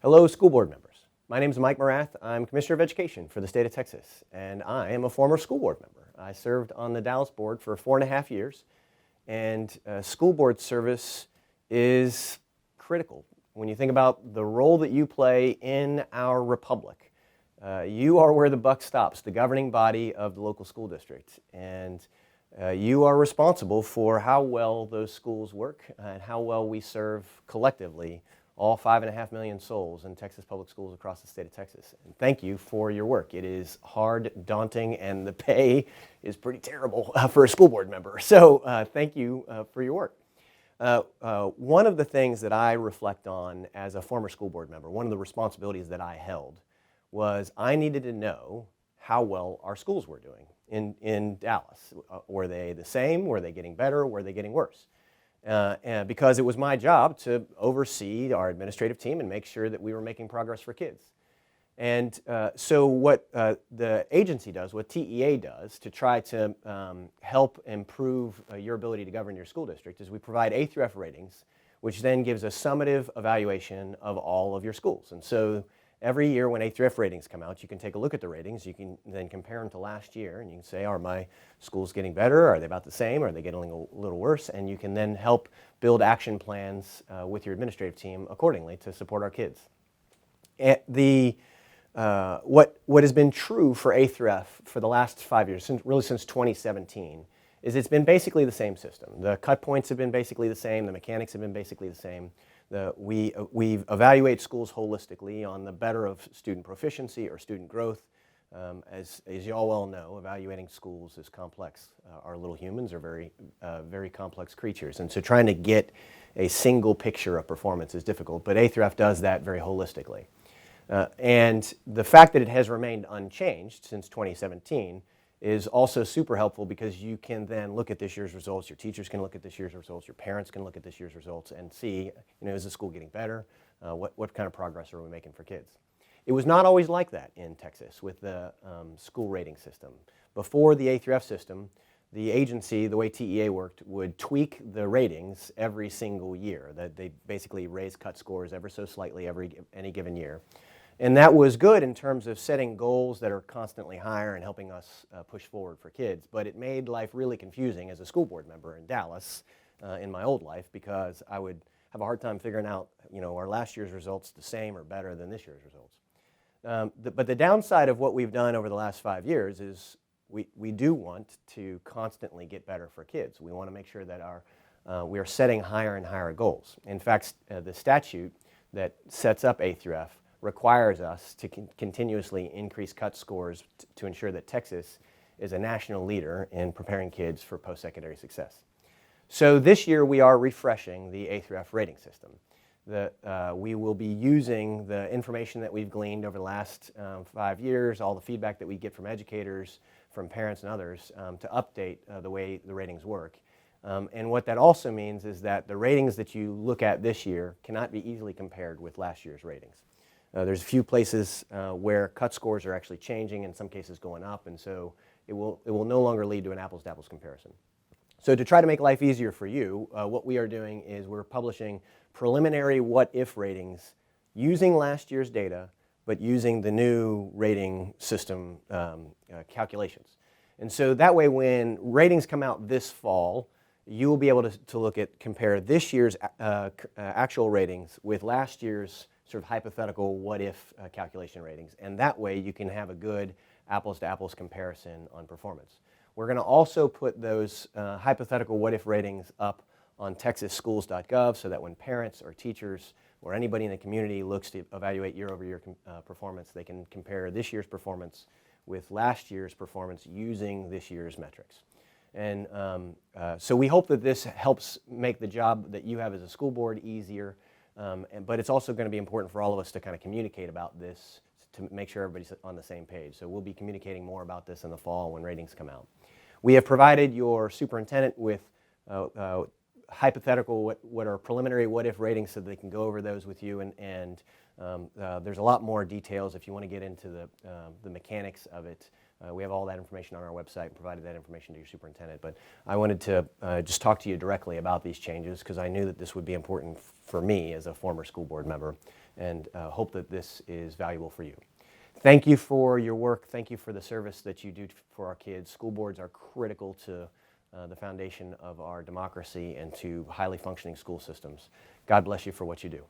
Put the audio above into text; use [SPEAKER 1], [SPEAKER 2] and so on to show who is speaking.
[SPEAKER 1] Hello, school board members. My name is Mike Morath. I'm Commissioner of Education for the state of Texas, and I am a former school board member. I served on the Dallas board for 4.5 years, and school board service is critical. When you think about the role that you play in our republic, you are where the buck stops, the governing body of the local school district, and you are responsible for how well those schools work and how well we serve collectively all 5.5 million souls in Texas public schools across the state of Texas. And thank you for your work. It is hard, daunting, and the pay is pretty terrible for a school board member. So thank you for your work. One of the things that I reflect on as a former school board member, one of the responsibilities that I held, was I needed to know how well our schools were doing in Dallas. Were they the same? Were they getting better? Were they getting worse? And because it was my job to oversee our administrative team and make sure that we were making progress for kids. And so what the agency does, what TEA does to try to help improve your ability to govern your school district is we provide A through F ratings, which then gives a summative evaluation of all of your schools. And so every year when A through F ratings come out, you can take a look at the ratings. You can then compare them to last year, and you can say, are my schools getting better? Are they about the same? Are they getting a little worse? And you can then help build action plans with your administrative team accordingly to support our kids. What has been true for A through F for the last 5 years, really since 2017, is it's been basically the same system. The cut points have been basically the same. The mechanics have been basically the same. We evaluate schools holistically on the better of student proficiency or student growth. As you all well know, evaluating schools is complex. Our little humans are very complex creatures, and so trying to get a single picture of performance is difficult, but A through F does that very holistically. And the fact that it has remained unchanged since 2017 is also super helpful because you can then look at this year's results, your teachers can look at this year's results, your parents can look at this year's results and see, is the school getting better? What kind of progress are we making for kids? It was not always like that in Texas with the school rating system. Before the A through F system, the agency, the way TEA worked, would tweak the ratings every single year. That they basically raise cut scores ever so slightly any given year. And that was good in terms of setting goals that are constantly higher and helping us push forward for kids. But it made life really confusing as a school board member in Dallas in my old life because I would have a hard time figuring out, are last year's results the same or better than this year's results? But the downside of what we've done over the last 5 years is we do want to constantly get better for kids. We want to make sure that we are setting higher and higher goals. In fact, the statute that sets up A through F requires us to continuously increase cut scores to ensure that Texas is a national leader in preparing kids for post-secondary success. So this year we are refreshing the A through F rating system. We will be using the information that we've gleaned over the last 5 years, all the feedback that we get from educators, from parents and others, to update the way the ratings work. And what that also means is that the ratings that you look at this year cannot be easily compared with last year's ratings. There's a few places where cut scores are actually changing, in some cases going up, and so it will no longer lead to an apples-to-apples comparison. So to try to make life easier for you, what we are doing is we're publishing preliminary what-if ratings using last year's data, but using the new rating system calculations. And so that way when ratings come out this fall, you will be able to compare this year's actual ratings with last year's sort of hypothetical what-if calculation ratings. And that way you can have a good apples-to-apples comparison on performance. We're going to also put those hypothetical what-if ratings up on texasschools.gov so that when parents or teachers or anybody in the community looks to evaluate year-over-year performance, they can compare this year's performance with last year's performance using this year's metrics. And so we hope that this helps make the job that you have as a school board easier. But it's also going to be important for all of us to kind of communicate about this to make sure everybody's on the same page. So we'll be communicating more about this in the fall when ratings come out. We have provided your superintendent with hypothetical, what are preliminary what-if ratings so they can go over those with you. And there's a lot more details if you want to get into the mechanics of it. We have all that information on our website and provided that information to your superintendent. But I wanted to just talk to you directly about these changes because I knew that this would be important for me as a former school board member and hope that this is valuable for you. Thank you for your work. Thank you for the service that you do for our kids. School boards are critical to the foundation of our democracy and to highly functioning school systems. God bless you for what you do.